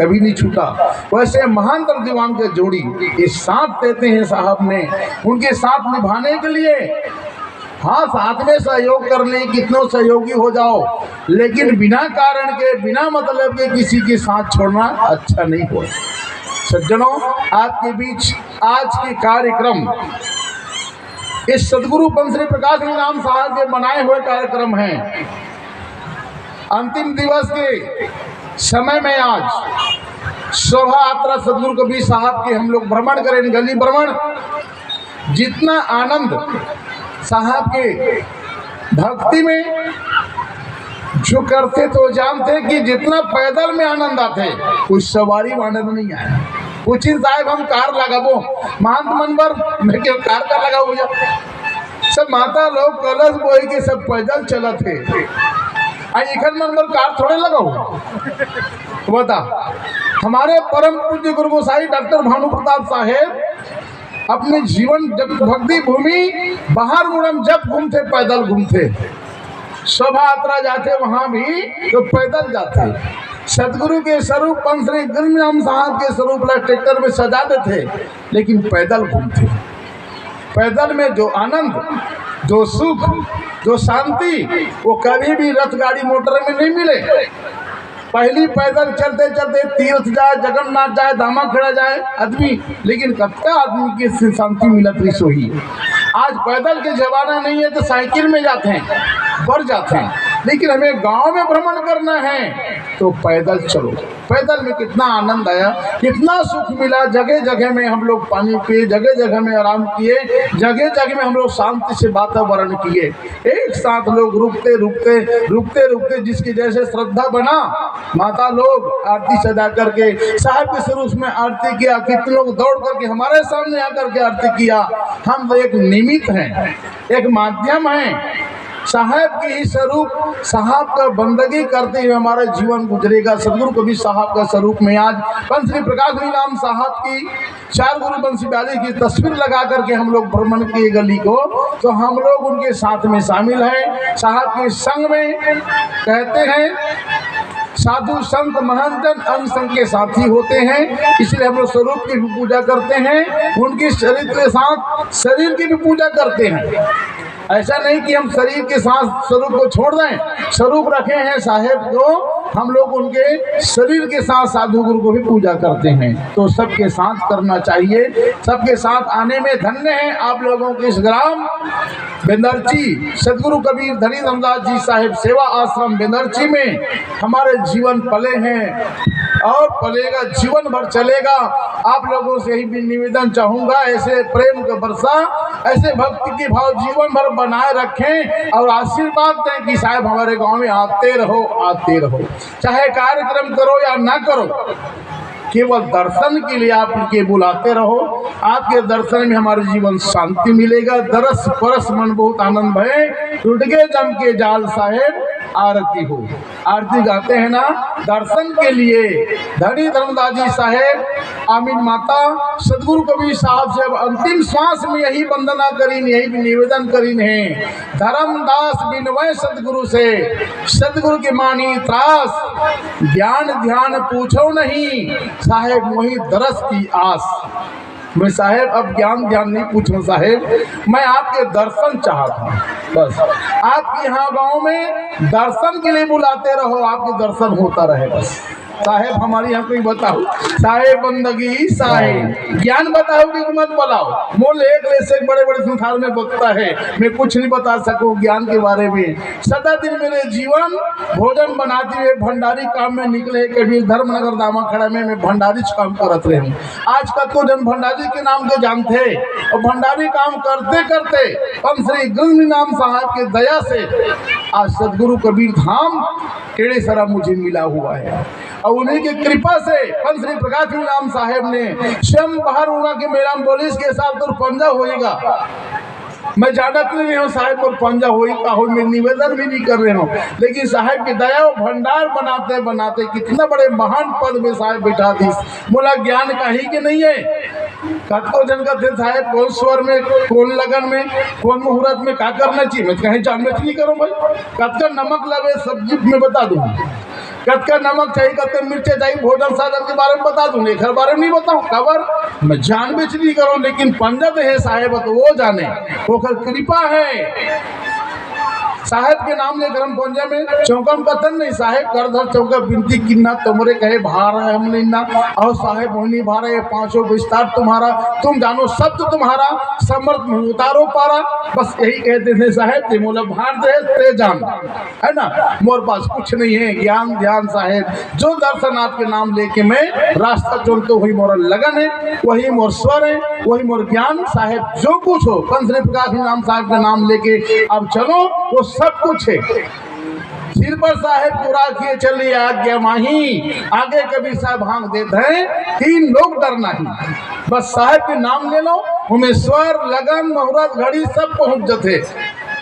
कभी नहीं छूटा। वैसे महानतर दीवान के जोड़ी ये साथ देते हैं साहब ने, उनके साथ निभाने के लिए। हाँ, साथ में सहयोग करने कितनों सहयोगी हो जाओ, लेकिन बिना कारण के बिना मतलब के किसी के साथ छोड़ना अच्छा नहीं हो। सज्जनों, आपके बीच आज के कार्यक्रम इस सदगुरु बंसरी प्रकाश राम साहब के बनाए हुए कार्यक्रम हैं। अंतिम दिवस के समय में आज शोभा यात्रा सदगुरु कबीर साहब के हम लोग भ्रमण करें, गली भ्रमण। जितना आनंद साहब के भक्ति में जो करते तो जानते कि जितना पैदल में आनंद आते, कोई सवारी में आनंद नहीं आया। पूछिन साहब हम कार लगाबो, महंत मनबर में क्यों कार का लगा हुआ, सब माता लोग कलश बोई के सब पैदल चलत है। इखन मनबर कार थोड़े लगा हुआ। बता, हमारे परम पूज्य गुरु गोसाई डॉक्टर भानु प्रताप साहेब अपने जीवन जब भक्ति भूमि बाहर मुड़म जब घूमते पैदल घूमते, शोभा यात्रा जाते वहां भी तो पैदल जाते। सदगुरु के स्वरूप बंसरी गुरुनाम साहब के स्वरूप ट्रैक्टर में सजा देते, लेकिन पैदल घूमते। पैदल में जो आनंद, जो सुख, जो शांति वो कभी भी रथ गाड़ी मोटर में नहीं मिले। पहली पैदल चलते चलते तीर्थ जाए, जगन्नाथ जाए, धामा खड़ा जाए आदमी, लेकिन कब का आदमी की शांति मिलत रही सोही। आज पैदल के जमाना नहीं है तो साइकिल में जाते हैं, बढ़ जाते हैं, लेकिन हमें गांव में भ्रमण करना है तो पैदल चलो। पैदल में कितना आनंद आया, कितना सुख मिला। जगह जगह में हम लोग पानी पिए, जगह जगह में आराम किए, जगह जगह में हम लोग शांति से वातावरण किए। एक साथ लोग रुकते रुकते रुकते रुकते जिसकी जैसे श्रद्धा बना, माता लोग आरती सजा करके साहब के स्वरूप में आरती किया। कितने लोग दौड़ करके हमारे सामने आकर के आरती किया। हम तो एक निमित्त हैं, एक माध्यम हैं। साहब के ही स्वरूप, साहब का बंदगी करते हुए हमारा जीवन गुजरेगा। सदगुरु कबीर साहब का स्वरूप में आज बंसरी प्रकाश राम साहब की 4 गुरु बंसी वाली की तस्वीर लगा करके हम लोग भ्रमण किए गली को, तो हम लोग उनके साथ में शामिल हैं। साहब के संग में कहते हैं साधु संत महंतन अंग संग के साथी होते हैं, इसलिए हम लोग स्वरूप की भी पूजा करते हैं, उनके शरीर के साथ शरीर की भी पूजा करते हैं। ऐसा नहीं कि हम शरीर के साथ स्वरूप को छोड़ दें, स्वरूप रखे हैं साहेब को, हम लोग उनके शरीर के साथ साधु गुरु को भी पूजा करते हैं। तो सबके साथ करना चाहिए, सबके साथ आने में धन्य है आप लोगों के इस ग्राम बेंदरची सदगुरु कबीर धनी रामदास जी साहेब सेवा आश्रम बेंदरची में हमारे जीवन पले हैं और पलेगा, जीवन भर चलेगा। आप लोगों से ही भी निवेदन चाहूँगा, ऐसे प्रेम का वर्षा, ऐसे भक्ति के भाव जीवन भर बनाए रखें और आशीर्वाद दें कि साहब हमारे गांव में आते रहो, आते रहो। चाहे कार्यक्रम करो या ना करो, केवल दर्शन के लिए आप उनके बुलाते रहो। आपके दर्शन में हमारे जीवन शांति मिलेगा। दरस परस मन बहुत आनंद भय, टूट गए जम के जाल साहेब आरती हो। आरती गाते हैं ना दर्शन के लिए। धनी धर्मदास जी साहेब, आमीन माता सदगुरु कबीर साहब से अब अंतिम श्वास में यही वंदना करीन, यही निवेदन करीन है। धर्मदास बिनवय सदगुरु से, सदगुरु के मानी त्रास, ज्ञान ध्यान पूछो नहीं, साहेब वही दरस की आस। मैं साहेब अब ज्ञान ध्यान नहीं पूछूं साहेब, मैं आपके दर्शन चाहता हूँ। बस आपके यहाँ गांव में दर्शन के लिए बुलाते रहो, आपके दर्शन होता रहे। बस साहेब हमारे यहाँ कोई बताओ, साहेब बंदगी साहेब ज्ञान बताओ कि मत बताओ। मोल एक से बड़े बड़े संसार में बकता है, मैं कुछ नहीं बता सकूँ ज्ञान के बारे में। सदा दिन मेरे जीवन भोजन बनाते हुए भंडारी काम में निकले। कभी धर्मनगर दामा खड़ा में मैं भंडारी काम करत रहे हूँ। आज का तो जन भंडारी के नाम के जानते, और भंडारी काम करते करते बंसरी गुरुनाम साहब के दया से आज सदगुरु कबीर धाम टेढ़े सरा मुझे मिला हुआ है। और उन्हीं की कृपा से बंसरी प्रकाश राम साहेब ने स्वयं बाहर उड़ा के मेरा पुलिस के साथ तो पंजा होएगा। मैं जानत नहीं हूँ साहेब और पंजा होएगा, मैं निवेदन भी नहीं कर रहे हूँ, लेकिन साहेब की दया भंडार बनाते बनाते कितना बड़े महान पद में साहेब बैठा दी। बोला ज्ञान कहीं के नहीं है। कतको जन का थे साहेब कौन स्वर में, कौन लगन में, कौन मुहूर्त में क्या करना चाहिए, मैं कहीं जान में नहीं करूँ भाई। कतका नमक लगे सब्जी में बता दूँ, कद का नमक चाहिए, कद का मिर्चे चाहिए, भोजन साधन के बारे में बता दूं, लेखर बारे में नहीं बताऊं। खबर मैं जान बेच नहीं करूं, लेकिन पंडित है साहेब तो वो जाने, वो कृपा है। साहेब के नाम लेकर हम पंजे में चौकम कथन नहीं, साहेब कर धर चौका बिनती किन्ना तुमरे कहे भार है हम नहीं ना, और साहेब होनी भारा ये पांचों विस्तार तुम्हारा, तुम जानो शब्द तुम्हारा, समर्थ में उतारो पारा। बस यही कहते थे साहेब ते मोला भार दे ते जान, है ना, मोर पास कुछ नहीं है, ज्ञान ध्यान साहेब, जो दर्शन आपके नाम लेके मैं रास्ता चुनता वही मोर लगन है, वही मोर स्वर है, वही मोर ज्ञान साहेब, जो कुछ हो पंच प्रकाश नाम साहब का नाम लेके अब चलो, वो सब कुछ है। सिर पर साहेब पूरा किए चलिए आज्ञा माही, आगे कभी साहब भांग देते हैं, 3 लोग डर नहीं, बस साहेब के नाम ले लो, हमें स्वर लगन मुहूर्त घड़ी सब पहुंच जाते,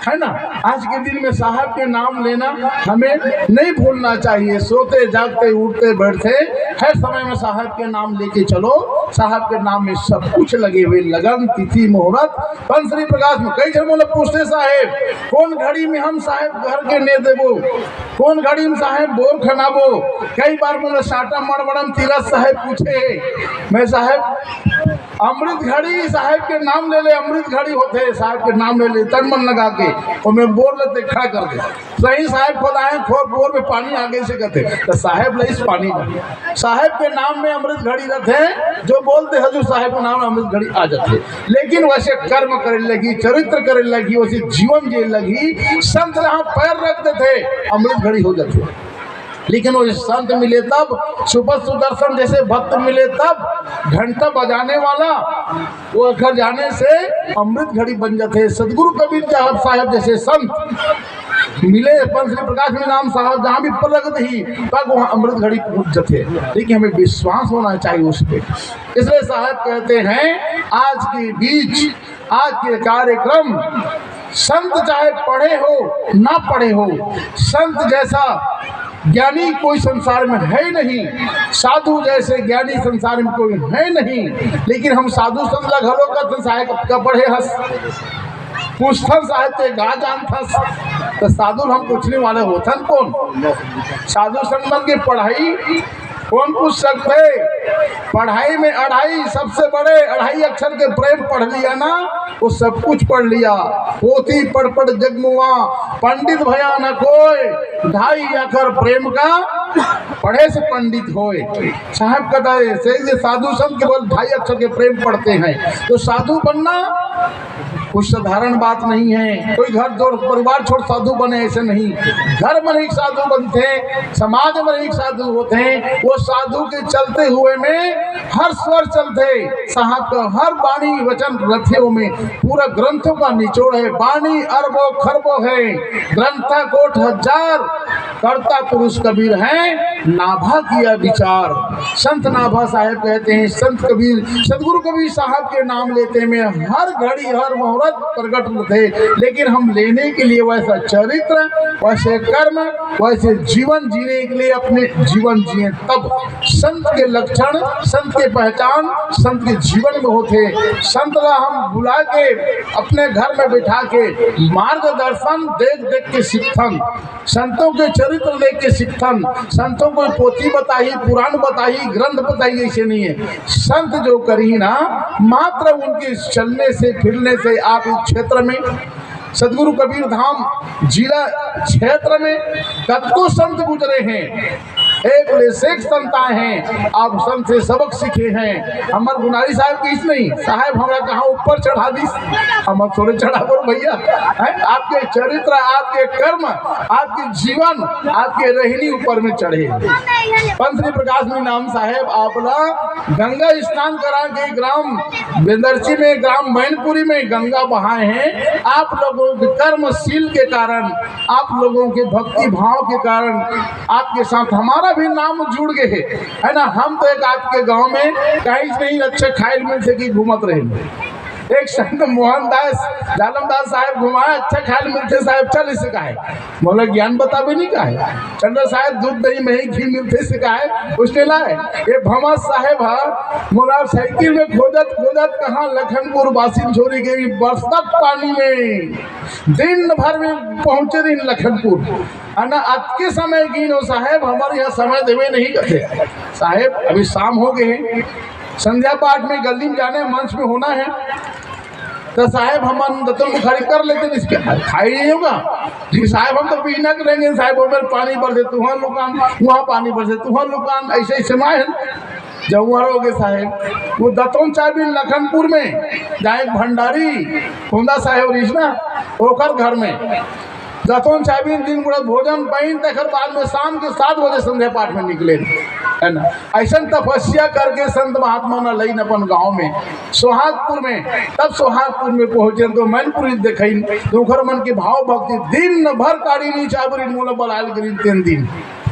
है ना। आज के दिन में साहब के नाम लेना हमें नहीं भूलना चाहिए, सोते जागते उठते बैठते हर समय में साहब के नाम लेके चलो, साहब के नाम में सब कुछ लगे हुए, लगन तिथि मुहूर्त। पंचश्री प्रकाश में कई जन पूछते साहेब कौन घड़ी में हम साहेब घर के ने देवो, कौन घड़ी में साहेब बोर खनाबो, कई बार बोले साटा मड़मड़म तीरथ साहेब पूछे, मैं साहेब अमृत घड़ी साहेब के नाम ले ले, अमृत घड़ी होते साहेब के नाम ले ले, तन मन लगा के और मैं बोर लेते खड़ा कर दे, सही साहेब खुद आए खोर बोर में पानी आगे से कहते तो साहेब ले इस पानी में, साहेब के नाम में अमृत घड़ी रहते, जो बोलते हजूर साहेब के नाम में अमृत घड़ी आ जाते। लेकिन वैसे कर्म करे लगी, चरित्र करे लगी, वैसे जीवन जी लगी, संत जहाँ पैर रखते थे अमृत घड़ी हो जाते। लेकिन वो संत मिले तब, सुपर सुदर्शन जैसे भक्त मिले तब, घंटा बजाने वाला वो घर जाने से अमृत घड़ी बन जाते। सदगुरु कबीर साहब जैसे संत मिले पंचश्री प्रकाश में नाम साहब जहाँ भी प्रगत ही तब वहाँ अमृत घड़ी पहुँच जाते। लेकिन हमें विश्वास होना चाहिए उस पर। इसलिए साहब कहते हैं आज के बीच, आज के कार्यक्रम, संत चाहे पढ़े हो ना पढ़े हो, संत जैसा ज्ञानी कोई संसार में है नहीं, साधु जैसे ज्ञानी संसार में कोई है नहीं। लेकिन हम साधु संत घरों का साहेब का पढ़े हंस पूछथन साहेब ते गा जान थस, तो साधु हम पूछने वाले होथन कौन? साधु संत की पढ़ाई कौन पूछ सकते? पढ़ाई में अढ़ाई सबसे बड़े अढ़ाई अक्षर के प्रेम पढ़ लिया ना, वो सब कुछ पढ़ लिया। पोथी पढ़ पढ़ जगमुआ, पंडित भया न कोई, 2.5 अक्षर प्रेम का पढ़े से पंडित होए। साहब कहता है से साधु संत केवल 2.5 अक्षर के प्रेम पढ़ते हैं, तो साधु बनना कुछ साधारण बात नहीं है। कोई घर जोड़ परिवार छोड़ साधु बने ऐसे नहीं, घर में एक साधु बनते हैं, समाज में एक साधु होते हैं। वो साधु के चलते हुए में हर स्वर चलते, साहब का हर वाणी वचन रथियों में पूरा ग्रंथों का निचोड़ है। वाणी अरबों खरबों है, ग्रंथा कोट 1000, कर्ता पुरुष कबीर है, नाभा किया विचार। संत नाभा साहब कहते हैं, संत कबीर सदगुरु कबीर साहब के नाम लेते में हर घड़ी हर मुहूर्त प्रकट होते। लेकिन हम लेने के लिए वैसा चरित्र, वैसे कर्म, वैसे जीवन जीने के लिए अपने जीवन जिए, तब संत के लक्षण, संत के पहचान संत के जीवन में होते। संत ला हम बुला के अपने घर में बिठा के मार्गदर्शन देख देख के सीखन, संतों के चरित्र देख के सीखन। संतों को पोथी बताई, पुराण बताई, ग्रंथ बताई ऐसे नहीं है। संत जो करी ना, मात्र उनके चलने से फिरने से आप इस क्षेत्र में सदगुरु कबीर धाम जिला क्षेत्र में कतको संत गुजरे हैं, एक लेसेक संत आए हैं, आप संत से सबक सीखे हैं। हमारे गुनारी साहब की इस नहीं, साहब हमारा कहाँ ऊपर चढ़ा दी, हम थोड़े चढ़ा करो भैया। आपके चरित्र, आपके कर्म, आपके जीवन, आपके रहनी ऊपर में चढ़े। पंचश्री प्रकाश में नाम साहेब आपला गंगा स्नान करा के ग्राम बेंदरची में, ग्राम मैनपुरी में गंगा बहाए हैं। आप लोगों के कर्मशील के कारण, आप लोगों के भक्ति भाव के कारण आपके साथ हमारा भी नाम जुड़ गए है ना। हम तो एक आपके गांव में कहीं नहीं अच्छे खाइल मिल से घूमत रहे, एक संत मोहनदास जालमदास साहब घुमाए, अच्छा ख्याल मिलते साहब चल इसे कहा है। बोला ज्ञान बतावे नहीं कहा है। चंद्र साहब दूध दही में ही घी मिलते से कहा है, उसने लाए। ये भमा साहेब मोला साइकिल में खोजत खोजत कहाँ लखनपुर बासिन छोड़ी गई बरसत पानी में, दिन भर में पहुंचे दिन लखनपुर। ना आज के समय गिनो साहेब, हमारे यहाँ समय देवे नहीं करते साहेब। अभी शाम हो गए, संध्या पाठ में गली में जाने मंच में होना है, तो साहेब हम दतन बुखारी कर लेते हैं, इसके खाई नहीं होगा साहेब। हम तो पीना करेंगे साहेब, वो मेरे पानी भर दे तू वहाँ लुकान, वहाँ पानी भर दे तू वहाँ लुकान, ऐसे ऐसे माए जौहरोगे साहेब। वो दतौन चाबी लखनपुर में जहाँ एक भंडारी कुंदा साहेब रिश्ना ओकर घर में दतौन चाबी दिन गुड़ा भोजन पाइन तकर बाद में शाम के 7 बजे संध्या पाठ में निकले, है ना। ऐसा तपस्या करके संत महात्मा न लई अपन गांव में सोहागपुर में, तब सोहागपुर में पहुंचे तो मैनपुरी देखी तो ओकर मन के भाव भक्ति दिन भर काड़ी नहीं चाबरी मोला बलाल करी 3 दिन।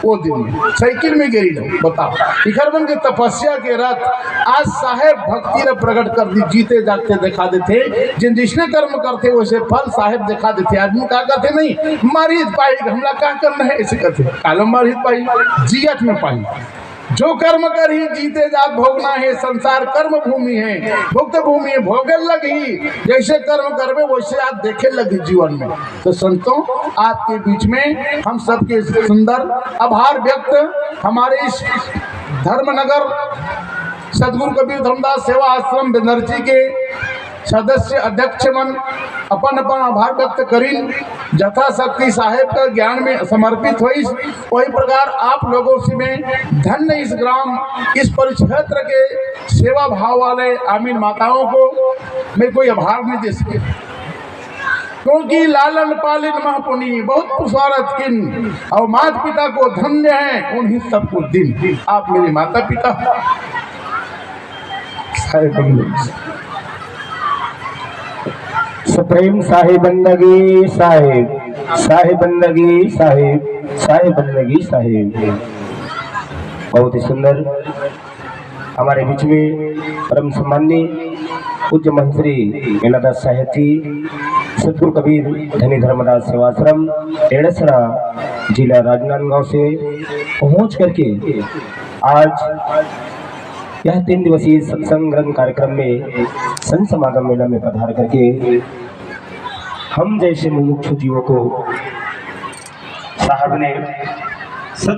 वो दिन में साइकिल में गिरी लो बताओ, इखर बन के तपस्या के रथ आज साहेब भक्ति ने प्रकट कर दी, जीते जागते दिखा देते, जिन जिसने कर्म करते वैसे फल साहेब दिखा देते। आदमी क्या करते नहीं मारित पाई हमला क्या करना है ऐसे करते, कालम मारित पाई जियत में पाई। जो कर्म कर ही जीते जात भोगना है, संसार कर्म भूमि है, भुक्त भूमि है, भोगे लगी जैसे कर्म करवे वैसे आप देखे लगे जीवन में। तो संतों आपके बीच में हम सबके सुंदर आभार व्यक्त हमारे इस धर्मनगर सदगुरु कबीर धर्मदास सेवा आश्रम बेनर्जी के सदस्य अध्यक्ष मन अपन आभार व्यक्त करीन, यथाशक्ति साहेब का ज्ञान में समर्पित हुई। वही प्रकार आप लोगों से में धन्य इस ग्राम इस परिक्षेत्र के सेवा भाव वाले आमीन माताओं को मैं कोई आभार नहीं दे सके, क्योंकि लालन पालिन महापुनी बहुत पुसारत किन, और माता पिता को धन्य है उन्हीं सबको दिन। आप मेरे माता पिता प्रेम साहिब बंदगी साहिब, साहिब बंदगी साहिब, साहिब बंदगी साहिब। बहुत ही सुंदर हमारे बीच में परम सम्माननीय पूज्य मंत्री मीनादास साहेब जी सदगुरु कबीर धनी धर्मदास सेवाश्रम टेढ़सरा जिला राजनांदगांव से पहुंच करके आज यह 3 दिवसीय सत्संग ग्रंथ कार्यक्रम में संत समागम मेला में पधार करके हम जैसे मुमुक्षु जीवों को साहब ने